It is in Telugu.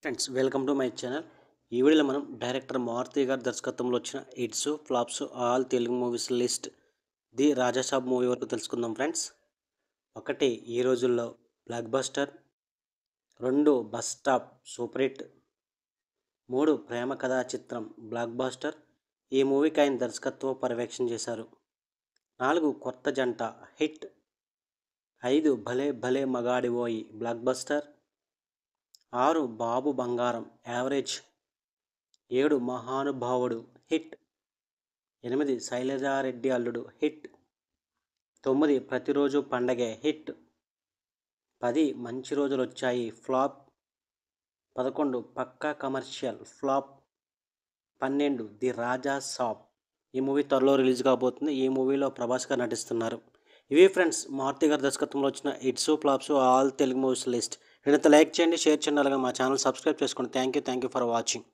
Friends welcome to my channel. ఈ వీడియోలో మనం డైరెక్టర్ మారుతి గారి దర్శకత్వంలో వచ్చిన hits flops all Telugu movies list the Raja Saab movie వరకు తెలుసుకుందాం ఫ్రెండ్స్. 1 ఈ రోజుల్లో block buster, 2 bus stop super hit, 3 ప్రేమ కథా చిత్రం బ్లాక్ బస్టర్, ఈ మూవీకి ఆయన దర్శకత్వ పర్యవేక్షణ చేశారు. 4 కొత్త జంట హిట్, 5 భలే భలే మగాడివోయి బ్లాక్ బస్టర్, 6 బాబు బంగారం యావరేజ్, 7 మహానుభావుడు హిట్, 8 శైలజారెడ్డి అల్లుడు హిట్, 9 ప్రతిరోజు పండగే hit, 10 Manchi Rojulu Vachayi flop, 11 Pakka commercial flop, 12 the Raja Saab. ఈ మూవీ త్వరలో రిలీజ్ కాబోతుంది. ఈ మూవీలో ప్రభాస్ గారు నటిస్తున్నారు. ఇవి ఫ్రెండ్స్ మారుతి గారి దర్శకత్వంలో వచ్చిన hits flops all Telugu movies list. వీళ్ళంతా లైక్ చేయండి, షేర్ చేయండి, అలాగే మా ఛానల్ సబ్స్క్రైబ్ చేసుకోండి. Thank you for watching.